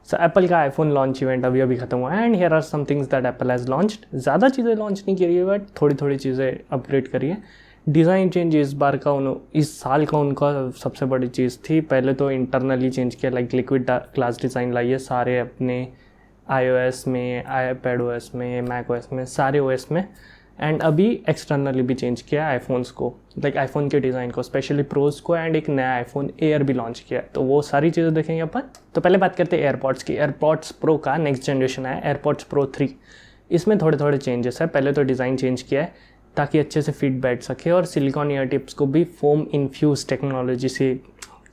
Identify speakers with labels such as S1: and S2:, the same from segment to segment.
S1: सो Apple का iPhone launch event अभी अभी खत्म हुआ है and here are some things that Apple has launched. ज़्यादा चीज़ें लॉन्च नहीं करी है बट थोड़ी थोड़ी चीज़ें अपग्रेड करी है। डिज़ाइन चेंज इस बार का इस साल का उनका सबसे बड़ी चीज़ थी। पहले तो इंटरनली चेंज किया, लाइक लिक्विड ग्लास डिज़ाइन लाइए सारे अपने iOS में, iPadOS में, macOS में, सारे OS में। एंड अभी एक्सटर्नली भी चेंज किया है आईफोन्स को, लाइक आईफोन के डिज़ाइन को, स्पेशली प्रोज को, एंड एक नया आईफोन एयर भी लॉन्च किया है। तो वो सारी चीज़ें देखेंगे अपन। तो पहले बात करते हैं एयरपॉड्स की। एयरपॉड्स प्रो का नेक्स्ट जनरेशन है एयरपॉड्स प्रो 3। इसमें थोड़े थोड़े चेंजेस है। पहले तो डिज़ाइन चेंज किया है ताकि अच्छे से फिट बैठ सके, और सिलिकॉन ईयर टिप्स को भी फोम इन्फ्यूज टेक्नोलॉजी से,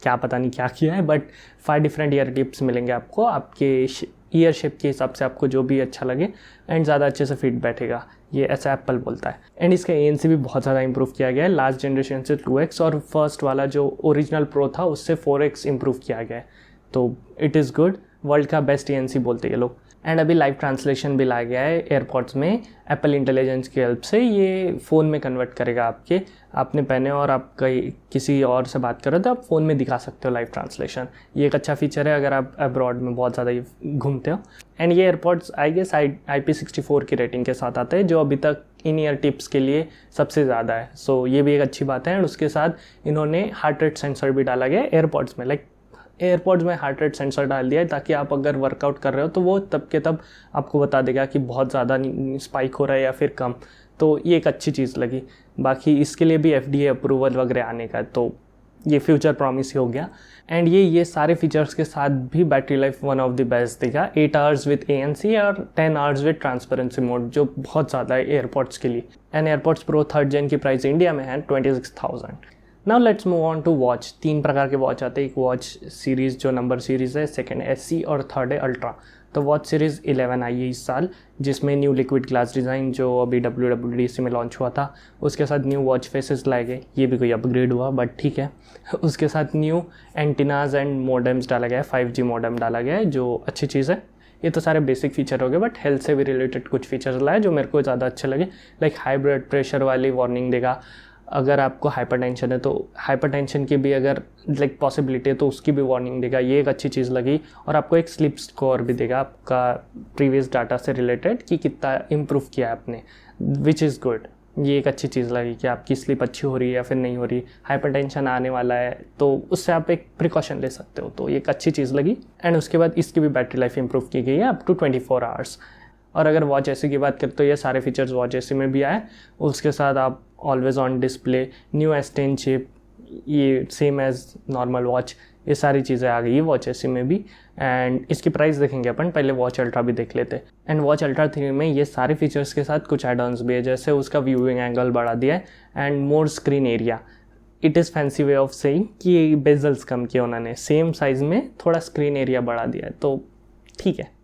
S1: क्या पता नहीं क्या किया है, बट 5 डिफरेंट ईयर टिप्स मिलेंगे आपको, आपके ईयर शेप के हिसाब से आपको जो भी अच्छा लगे, एंड ज़्यादा अच्छे से फिट बैठेगा, ये ऐसा एप्पल बोलता है। एंड इसका ANC भी बहुत ज़्यादा इंप्रूव किया गया है, लास्ट जनरेशन से 2x, और फर्स्ट वाला जो ओरिजिनल प्रो था उससे 4x इंप्रूव किया गया है। तो इट इज़ गुड, वर्ल्ड का बेस्ट ANC बोलते हैं ये लोग। एंड अभी लाइव ट्रांसलेशन भी लाया गया है एयरपॉड्स में, एप्पल इंटेलिजेंस की हेल्प से ये फ़ोन में कन्वर्ट करेगा। आपने पहने और आप किसी और से बात कर रहे हो तो आप फ़ोन में दिखा सकते हो लाइव ट्रांसलेशन। ये एक अच्छा फीचर है अगर आप अब्रॉड में बहुत ज़्यादा घूमते हो। एंड ये एयरपॉड्स आई गेस IP64 की रेटिंग के साथ आते हैं, जो अभी तक इन ईयर टिप्स के लिए सबसे ज़्यादा है। सो ये भी एक अच्छी बात है। एंड उसके साथ इन्होंने हार्ट रेट सेंसर भी डाला गया है एयरपॉड्स में, लाइक एयरपॉड्स में हार्ट रेट सेंसर डाल दिया है ताकि आप अगर वर्कआउट कर रहे हो तो वो तब के तब आपको बता देगा कि बहुत ज़्यादा स्पाइक हो रहा है या फिर कम। तो ये एक अच्छी चीज़ लगी। बाकी इसके लिए भी FDA अप्रूवल वगैरह आने का, तो ये फ्यूचर प्रॉमिस ही हो गया। एंड ये सारे फीचर्स के साथ भी battery life one of the best देगा। 8 आवर्स विद ANC और 10 आवर्स विद ट्रांसपेरेंसी मोड, जो बहुत ज़्यादा है एयरपॉड्स के लिए। And AirPods pro 3rd gen की प्राइस इंडिया में है 26,000। Now let's move on to watch. 3 प्रकार के वॉच आते हैं, एक वॉच सीरीज़ जो नंबर सीरीज़ है, सेकंड SE और थर्ड है अल्ट्रा। तो वॉच सीरीज़ 11 आई है इस साल, जिसमें न्यू लिक्विड ग्लास डिज़ाइन जो अभी WWDC में लॉन्च हुआ था, उसके साथ न्यू वॉच फेसेस लाए गए। ये भी कोई अपग्रेड हुआ बट ठीक है। उसके साथ न्यू एंटीनाज एंड मॉडेम्स डाला गया है, 5G मॉडेम डाला गया है, जो अच्छी चीज़ है। ये तो सारे बेसिक फीचर हो गए, बट हेल्थ से भी रिलेटेड कुछ फीचर्स लाए जो मेरे को ज़्यादा अच्छे लगे, लाइक हाई ब्लड प्रेशर वाली वार्निंग देगा। अगर आपको हाइपरटेंशन है तो हाइपरटेंशन की भी अगर लाइक पॉसिबिलिटी है तो उसकी भी वार्निंग देगा, ये एक अच्छी चीज़ लगी। और आपको एक स्लीप स्कोर भी देगा आपका प्रीवियस डाटा से रिलेटेड कि कितना इम्प्रूव किया है आपने, विच इज़ गुड। ये एक अच्छी चीज़ लगी कि आपकी स्लीप अच्छी हो रही है या फिर नहीं हो रही। हाइपरटेंशन आने वाला है तो उससे आप एक प्रिकॉशन ले सकते हो, तो ये एक अच्छी चीज़ लगी। एंड उसके बाद इसकी भी बैटरी लाइफ इंप्रूव की गई है अप टू 24 आवर्स। और अगर वॉच एसी की बात करें तो ये सारे फीचर्स वॉच एसी में भी आए। उसके साथ आप always on display, new S10 chip, ये सेम एज नॉर्मल वॉच, ये सारी चीज़ें आ गई है वॉच एसी में भी। एंड इसकी प्राइस देखेंगे अपन, पहले वॉच अल्ट्रा भी देख लेते। एंड वॉच अल्ट्रा 3 में ये सारे फीचर्स के साथ कुछ एड ऑन्स भी है, जैसे उसका व्यूइंग एंगल बढ़ा दिया है and more screen area. It is fancy way of saying कि बेजल्स कम किए उन्होंने, सेम साइज़ में थोड़ा स्क्रीन एरिया बढ़ा दिया है, तो ठीक है।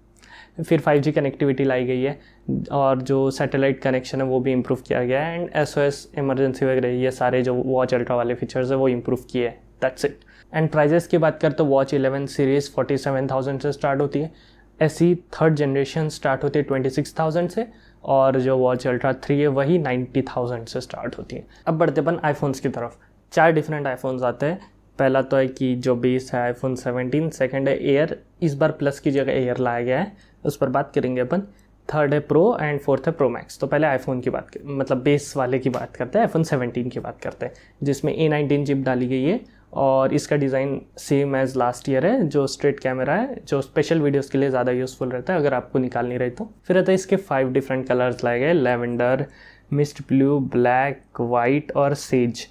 S1: फिर 5G कनेक्टिविटी लाई गई है और जो सैटेलाइट कनेक्शन है वो भी इम्प्रूव किया गया है। एंड SOS इमरजेंसी वगैरह ये सारे जो वॉच अल्ट्रा वाले फीचर्स है वो इम्प्रूव किए हैं। That's it. एंड प्राइजेस की बात करें तो वॉच 11 सीरीज़ 47,000 से स्टार्ट होती है, SE 3rd जनरेशन स्टार्ट होती है 26,000 से, और जो वॉच अल्ट्रा 3 है वही 90,000 से स्टार्ट होती है। अब बढ़ते अपन आईफोन्स की तरफ। 4 डिफरेंट आईफोन्स आते हैं। पहला तो है कि जो बेस है iPhone 17, सेकंड है एयर, इस बार प्लस की जगह एयर लाया गया है, उस पर बात करेंगे अपन। थर्ड है प्रो एंड फोर्थ है प्रो मैक्स। तो पहले आईफोन की बात मतलब बेस वाले की बात करते हैं, iPhone 17 की बात करते हैं, जिसमें A19 चिप डाली गई है और इसका design same as last year है, जो स्ट्रेट कैमरा है, जो स्पेशल वीडियोस के लिए ज़्यादा यूज़फुल रहता है अगर आपको निकाल नहीं रहे तो। फिर रहता है इसके 5 डिफरेंट कलर्स लाए गए, lavender, mist blue, black, white और सेज।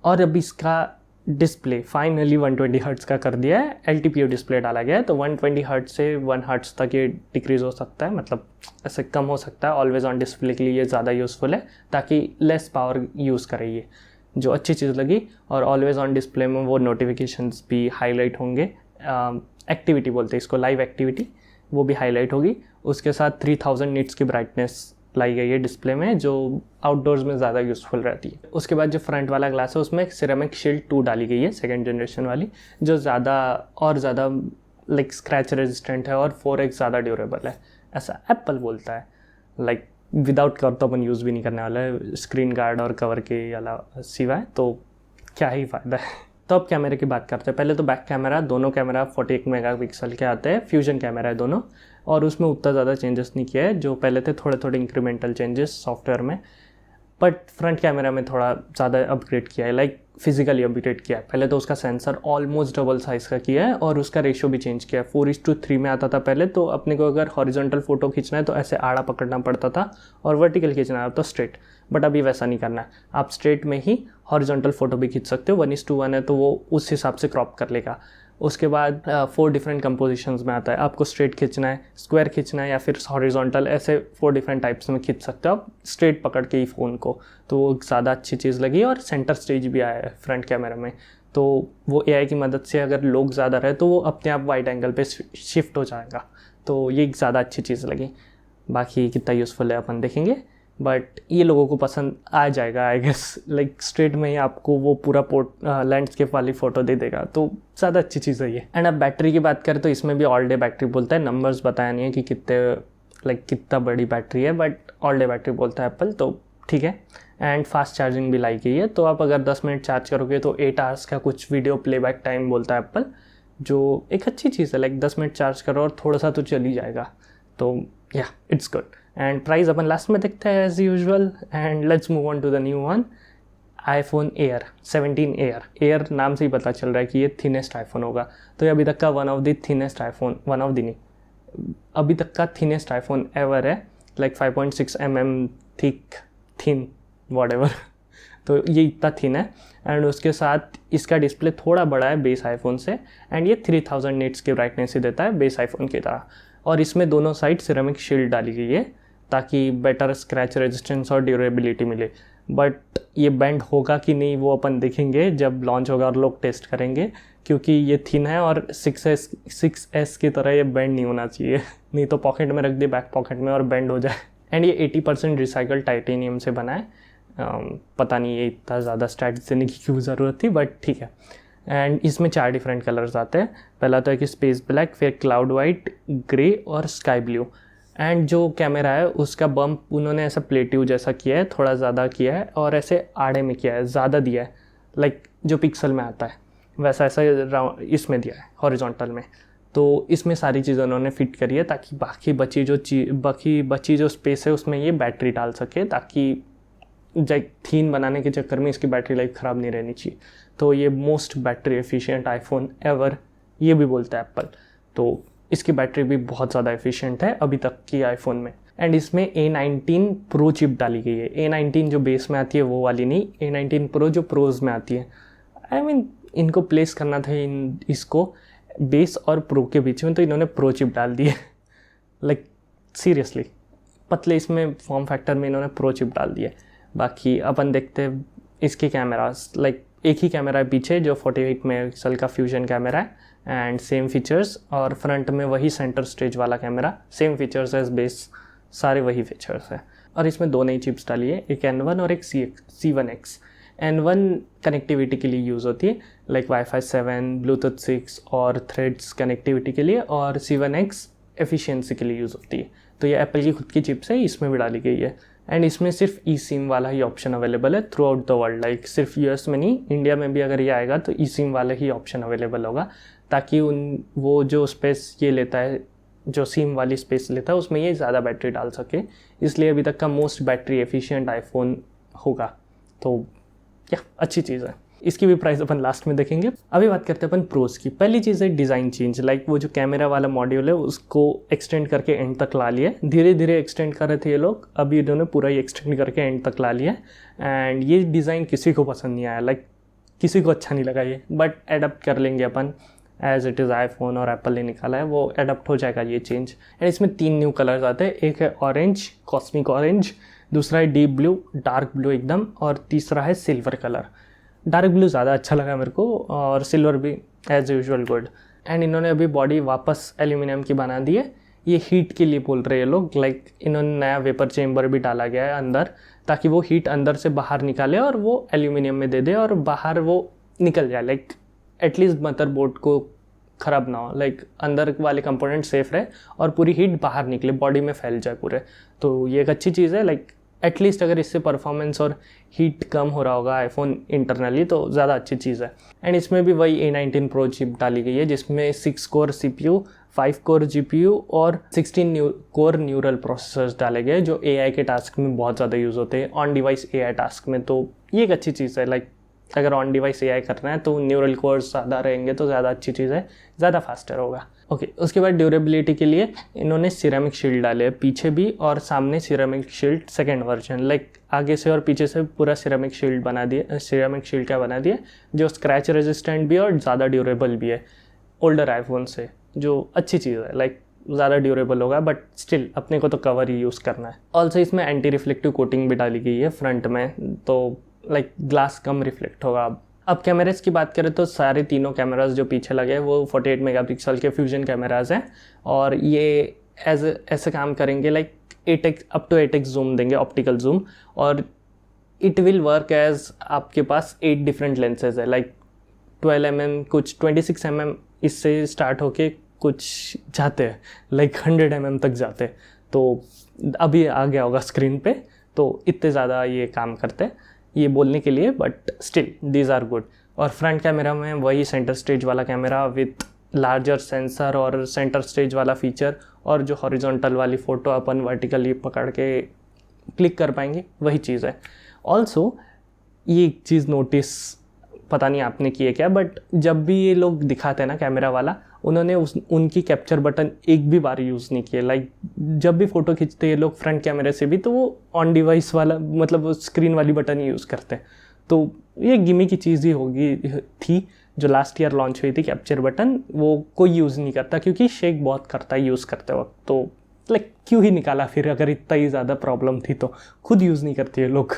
S1: और अब इसका डिस्प्ले फाइनली 120 हर्ट्ज़ का कर दिया है, LTPO डिस्प्ले डाला गया है। तो 120 हर्ट्ज़ से 1 हर्ट्ज़ तक ये डिक्रीज़ हो सकता है, मतलब ऐसे कम हो सकता है। ऑलवेज ऑन डिस्प्ले के लिए ये ज़्यादा यूज़फुल है ताकि लेस पावर यूज़ करे, ये जो अच्छी चीज़ लगी। और ऑलवेज ऑन डिस्प्ले में वो नोटिफिकेशंस भी हाईलाइट होंगे, एक्टिविटी बोलते हैं इसको, लाइव एक्टिविटी, वो भी हाईलाइट होगी। उसके साथ 3000 निट्स की ब्राइटनेस लाई गई है डिस्प्ले में, जो आउटडोर्स में ज़्यादा यूज़फुल रहती है। उसके बाद जो फ्रंट वाला ग्लास है उसमें सिरेमिक शील्ड 2 डाली गई है, 2nd जनरेशन वाली, जो ज़्यादा लाइक स्क्रैच रेजिस्टेंट है और 4x ज़्यादा ड्यूरेबल है, ऐसा एप्पल बोलता है। लाइक विदाउट कवर तो अपन यूज़ भी नहीं करने वाला है, स्क्रीन गार्ड और कवर के अलावा सिवाय, तो क्या ही फ़ायदा है। तो अब कैमरे की बात करते हैं। पहले तो बैक कैमरा, दोनों कैमरा 48 मेगापिक्सल के आते हैं, फ्यूजन कैमरा है दोनों, और उसमें उतना ज़्यादा चेंजेस नहीं किया है, जो पहले थे थोड़े थोड़े इंक्रीमेंटल चेंजेस सॉफ्टवेयर में। बट फ्रंट कैमरा में थोड़ा ज़्यादा अपग्रेड किया है, लाइक फिजिकली अपग्रेड किया है। पहले तो उसका सेंसर ऑलमोस्ट डबल साइज़ का किया है और उसका रेशियो भी चेंज किया है। 4:3 में आता था पहले, तो अपने को अगर हॉरिजॉन्टल फोटो खींचना है तो ऐसे आड़ा पकड़ना पड़ता था, और वर्टिकल खींचना है तो स्ट्रेट। बट अभी वैसा नहीं करना है, आप स्ट्रेट में ही हॉरिजॉन्टल फोटो भी खींच सकते हो। 1:1 है तो वो उस हिसाब से क्रॉप कर लेगा। उसके बाद 4 डिफरेंट कंपोजिशंस में आता है, आपको स्ट्रेट खींचना है, स्क्वायर खींचना है या फिर हॉरिजॉन्टल, ऐसे 4 डिफरेंट टाइप्स में खींच सकते हो आप स्ट्रेट पकड़ के ही फ़ोन को। तो वो ज़्यादा अच्छी चीज़ लगी। और सेंटर स्टेज भी आया है फ्रंट कैमरा में, तो वो AI की मदद से अगर लोग ज़्यादा रहे तो वो अपने आप वाइड एंगल पे शिफ्ट हो जाएगा। तो ये एक ज़्यादा अच्छी चीज़ लगी। बाकी कितना यूज़फुल है अपन देखेंगे, बट ये लोगों को पसंद आ जाएगा आई गेस। लाइक स्ट्रेट में ही आपको वो पूरा लैंडस्केप वाली फ़ोटो दे देगा, तो ज़्यादा अच्छी चीज़ है ये। एंड अब बैटरी की बात करें तो इसमें भी ऑल डे बैटरी बोलता है, नंबर्स बताया नहीं है कि कितना बड़ी बैटरी है, बट ऑल डे बैटरी बोलता है एप्पल, तो ठीक है। एंड फास्ट चार्जिंग भी लाई गई है, तो आप अगर 10 मिनट चार्ज करोगे तो 8 आवर्स का कुछ वीडियो प्लेबैक टाइम बोलता है एप्पल, जो एक अच्छी चीज़ है। लाइक 10 मिनट चार्ज करो और थोड़ा सा तो चल ही जाएगा, तो yeah it's good. And price अपन लास्ट में देखते हैं as usual. And let's move on to the new one, iPhone Air 17 air नाम से ही पता चल रहा है कि ये थिनेस्ट आईफोन होगा। तो ये अभी तक का one of the thinnest iPhone, अभी तक का थिनेस्ट आईफोन एवर है। लाइक 5.6 mm थिन वॉट तो ये इतना थिन है। एंड उसके साथ इसका डिस्प्ले थोड़ा बड़ा है बेस आईफोन से, एंड ये 3000 निट्स की ब्राइटनेस ही देता है बेस आईफोन की तरह। और इसमें दोनों साइड सिरेमिक शील्ड डाली गई है ताकि बेटर स्क्रैच रेजिस्टेंस और ड्यूरेबिलिटी मिले। बट ये बेंड होगा कि नहीं वो अपन देखेंगे जब लॉन्च होगा और लोग टेस्ट करेंगे, क्योंकि ये थिन है और 6S की तरह ये बेंड नहीं होना चाहिए, नहीं तो पॉकेट में रख दे बैक पॉकेट में और बेंड हो जाए। एंड ये 80% रिसाइकल्ड टाइटेनियम से बना है। पता नहीं ये इतना ज़्यादा स्टैट्स देने की क्यों ज़रूरत थी, बट ठीक है। एंड इसमें 4 डिफरेंट कलर्स आते हैं। पहला तो है कि स्पेस ब्लैक, फिर क्लाउड वाइट, ग्रे और स्काई ब्लू। एंड जो कैमरा है उसका बम्प उन्होंने ऐसा प्लेटिव जैसा किया है, थोड़ा ज़्यादा किया है और ऐसे आड़े में किया है, ज़्यादा दिया है। लाइक जो पिक्सल में आता है वैसा ऐसा इसमें दिया है हॉरिजॉन्टल में। तो इसमें सारी चीज़ें उन्होंने फिट करी है ताकि बाकी बची जो स्पेस है उसमें ये बैटरी डाल सके, ताकि थीन बनाने के चक्कर में इसकी बैटरी लाइफ ख़राब नहीं रहनी चाहिए। तो ये most battery efficient iPhone ever ये भी बोलता है एप्पल। तो इसकी बैटरी भी बहुत ज़्यादा एफिशिएंट है अभी तक की आईफोन में। एंड इसमें A19 प्रो चिप डाली गई है। A19 जो बेस में आती है वो वाली नहीं, A19 प्रो जो प्रोज में आती है। आई मीन इनको प्लेस करना था इसको बेस और प्रो के बीच में, तो इन्होंने प्रो चिप डाल दी है। लाइक सीरियसली पतले इसमें फॉर्म फैक्टर में इन्होंने प्रो चिप डाल दी है। बाकी अपन देखते हैं इसके कैमरास। लाइक एक ही कैमरा है पीछे जो 48 मेगापिक्सल का फ्यूजन कैमरा है एंड सेम फीचर्स, और फ्रंट में वही सेंटर स्टेज वाला camera, same features as base, सारे वही फीचर्स है। और इसमें 2 नई चिप्स डाली है, एक N1 और एक C1X। N1 कनेक्टिविटी के लिए यूज़ होती है, लाइक Wi-Fi 7, Bluetooth 6 और थ्रेड्स कनेक्टिविटी के लिए, और C1X एफिशिएंसी के लिए यूज़ होती है। तो ये एप्पल की खुद की चिप्स है, इसमें भी डाली गई है। एंड इसमें सिर्फ eSIM वाला ही ऑप्शन अवेलेबल है through out the world. Like सिर्फ US में नहीं, इंडिया में भी अगर ये आएगा तो eSIM वाला ही ऑप्शन अवेलेबल होगा, ताकि वो जो स्पेस ये लेता है, जो सिम वाली स्पेस लेता है, उसमें ये ज़्यादा बैटरी डाल सके। इसलिए अभी तक का मोस्ट बैटरी एफिशिएंट आईफोन होगा। तो या अच्छी चीज़ है। इसकी भी प्राइस अपन लास्ट में देखेंगे। अभी बात करते हैं अपन प्रोज की। पहली चीज़ है डिज़ाइन चेंज। लाइक वो जो कैमरा वाला मॉड्यूल है उसको एक्सटेंड करके एंड तक ला लिया। धीरे धीरे एक्सटेंड कर रहे थे ये लोग, अभी इन्होंने पूरा ही एक्सटेंड करके एंड तक ला लिया। एंड ये डिज़ाइन किसी को पसंद नहीं आया, लाइक किसी को अच्छा नहीं लगा ये, बट एडप्ट कर लेंगे अपन। एज इट इज़ आईफोन और एप्पल ने निकाला है, वो एडप्ट हो जाएगा ये चेंज। एंड इसमें 3 न्यू कलर्स आते हैं। एक है ऑरेंज, कॉस्मिक ऑरेंज, दूसरा है डीप ब्लू, डार्क ब्लू एकदम, और तीसरा है सिल्वर कलर। डार्क ब्लू ज़्यादा अच्छा लगा मेरे को, और सिल्वर भी एज यूजुअल गुड। एंड इन्होंने अभी बॉडी वापस एल्यूमिनियम की बना दी है। ये हीट के लिए बोल रहे हैं लोग, लाइक इन्होंने नया वेपर चेम्बर भी डाला गया है अंदर, ताकि वो हीट अंदर से बाहर निकाले और वो एल्यूमिनियम में दे दे और बाहर वो निकल जाए। लाइक एटलीस्ट मदरबोर्ड को ख़राब ना हो, लाइक अंदर वाले कंपोनेंट सेफ रहे और पूरी हीट बाहर निकले, बॉडी में फैल जाए पूरे। तो ये एक अच्छी चीज़ है। लाइक एटलीस्ट अगर इससे परफॉर्मेंस और हीट कम हो रहा होगा आईफोन इंटरनली तो ज़्यादा अच्छी चीज़ है। एंड इसमें भी वही A19 Pro चिप डाली गई है जिसमें 6 कोर CPU, 5 कोर GPU और 16 कोर न्यूरल प्रोसेसर्स डाले गए जो AI के टास्क में बहुत ज़्यादा यूज़ होते हैं, ऑन डिवाइस AI टास्क में। तो ये एक अच्छी चीज़ है। लाइक अगर ऑन डिवाइस AI करना है तो न्यूरल कोर्स ज़्यादा रहेंगे तो ज़्यादा अच्छी चीज़ है, ज़्यादा फास्टर होगा। ओके, उसके बाद ड्यूरेबिलिटी के लिए इन्होंने सिरेमिक शील्ड डाले है पीछे भी और सामने ceramic shield second version. Like आगे से और पीछे से पूरा सिरेमिक शील्ड बना दिए, सिरेमिक शील्ड क्या बना दिए जो स्क्रैच रेजिस्टेंट भी है और ज़्यादा ड्यूरेबल भी है ओल्डर आईफोन से, जो अच्छी चीज़ है। लाइक ज़्यादा ड्यूरेबल होगा बट स्टिल अपने को तो कवर ही यूज़ करना है। ऑल्सो इसमें एंटी रिफ्लेक्टिव कोटिंग भी डाली गई है फ्रंट में, तो लाइक ग्लास कम रिफ्लेक्ट होगा। अब कैमराज की बात करें तो सारे तीनों कैमराज जो पीछे लगे हैं वो 48 मेगापिक्सल के फ्यूजन कैमराज हैं और ये ऐसे काम करेंगे like 8x up to 8x zoom देंगे, ऑप्टिकल जूम, और इट विल वर्क एज आपके पास 8 डिफरेंट लेंसेज है। लाइक 12 mm, कुछ 26 mm इससे स्टार्ट होके कुछ जाते हैं लाइक 100 mm तक जाते हैं। तो अभी आ गया होगा स्क्रीन पे, तो इतने ज़्यादा ये काम करते हैं ये बोलने के लिए, but still these are good. और फ्रंट कैमरा में वही सेंटर स्टेज वाला कैमरा विथ लार्जर सेंसर और सेंटर स्टेज वाला फीचर, और जो हॉरिजॉन्टल वाली फ़ोटो अपन वर्टिकली पकड़ के क्लिक कर पाएंगे वही चीज़ है। ऑल्सो ये एक चीज़ नोटिस पता नहीं आपने किए क्या, बट जब भी ये लोग दिखाते हैं ना कैमरा वाला, उन्होंने उनकी कैप्चर बटन एक भी बार यूज़ नहीं किए। लाइक जब भी फ़ोटो खींचते ये लोग फ्रंट कैमरे से भी तो वो ऑन डिवाइस वाला मतलब वो स्क्रीन वाली बटन ही यूज़ करते हैं। तो ये गिमी की चीज़ ही होगी थी जो लास्ट ईयर लॉन्च हुई थी, कैप्चर बटन वो कोई यूज़ नहीं करता क्योंकि शेक बहुत करता है यूज़ करते वक्त। तो लाइक क्यों ही निकाला फिर, अगर इतना ही ज़्यादा प्रॉब्लम थी तो खुद यूज़ नहीं करते ये लोग।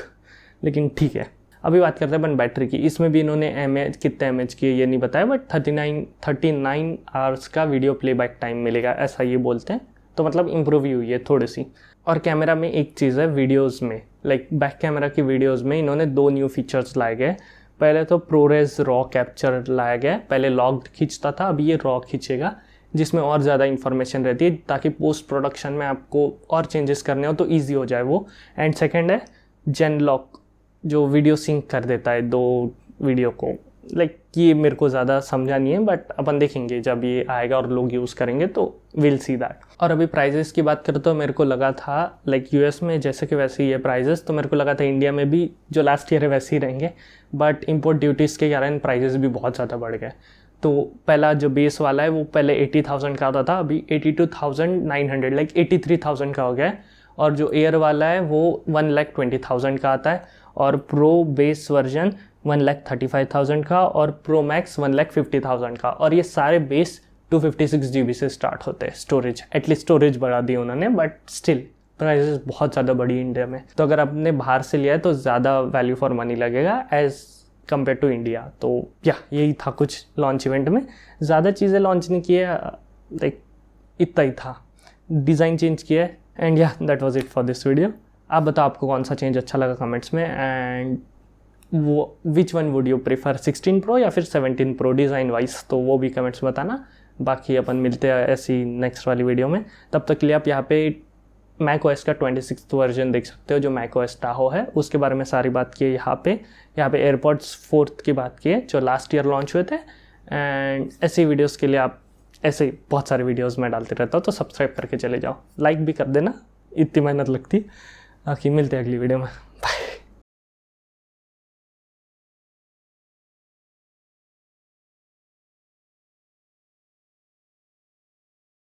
S1: लेकिन ठीक है, अभी बात करते हैं अपन बैटरी की। इसमें भी इन्होंने कितने mAh की ये नहीं बताया, बट 39 आवर्स का वीडियो प्लेबैक टाइम मिलेगा ऐसा ये बोलते हैं। तो मतलब इम्प्रूव ही हुई है थोड़ी सी। और कैमरा में एक चीज़ है वीडियोज़ में, लाइक बैक कैमरा की वीडियोज़ में इन्होंने 2 न्यू फीचर्स लाए गए। पहले तो प्रोरेज रॉ कैप्चर लाया गया, पहले लॉग्ड खींचता था, अभी ये रॉ खींचेगा जिसमें और ज़्यादा इन्फॉर्मेशन रहती है ताकि पोस्ट प्रोडक्शन में आपको और चेंजेस करने हो तो ईजी हो जाए वो। एंड सेकेंड है जेन लॉक जो वीडियो सिंक कर देता है 2 वीडियो को। लाइक ये मेरे को ज़्यादा समझा नहीं है बट अपन देखेंगे जब ये आएगा और लोग यूज़ करेंगे तो विल सी दैट। और अभी प्राइजेस की बात करें तो मेरे को लगा था लाइक यूएस में जैसे कि वैसे ही है प्राइजेस, तो मेरे को लगा था इंडिया में भी जो लास्ट ईयर है वैसे ही रहेंगे, बट इम्पोर्ट ड्यूटीज़ के कारण प्राइजेस भी बहुत ज़्यादा बढ़ गए। तो पहला जो बेस वाला है वो पहले 80,000 का आता था, अभी 82,900 लाइक 83,000 का हो गया है। और जो एयर वाला है वो 1,20,000 का आता है, और प्रो बेस वर्जन 1,35,000 का, और प्रो मैक्स 1,50,000 का। और ये सारे बेस 256 GB से स्टार्ट होते हैं। स्टोरेज एटलीस्ट स्टोरेज बढ़ा दी उन्होंने, बट स्टिल प्राइसेस बहुत ज़्यादा बढ़ी इंडिया में। तो अगर आपने बाहर से लिया है तो ज़्यादा वैल्यू फॉर मनी लगेगा एज कम्पेयर टू इंडिया। तो या यही था कुछ लॉन्च इवेंट में, ज़्यादा चीज़ें लॉन्च नहीं किए, लाइक इतना ही था, डिज़ाइन चेंज किया है। एंड या that was it for this video. आप बताओ आपको कौन सा चेंज अच्छा लगा कमेंट्स में, एंड वो which one would you prefer 16 pro या फिर 17 प्रो डिज़ाइन वाइज, तो वो भी कमेंट्स बताना। बाकी अपन मिलते हैं ऐसी नेक्स्ट वाली वीडियो में। तब तक के लिए आप यहाँ पे macOS का 26th वर्जन देख सकते हो जो macOS Tahoe है, उसके बारे में सारी बात की है यहाँ पे AirPods 4th की बात की है जो लास्ट ईयर लॉन्च हुए थे। एंड ऐसी वीडियोस के लिए आप ऐसे बहुत सारे वीडियोस मैं डालते रहता हूँ, तो सब्सक्राइब करके चले जाओ, लाइक भी कर देना, इतनी मेहनत लगती। बाकी मिलते हैं अगली वीडियो में।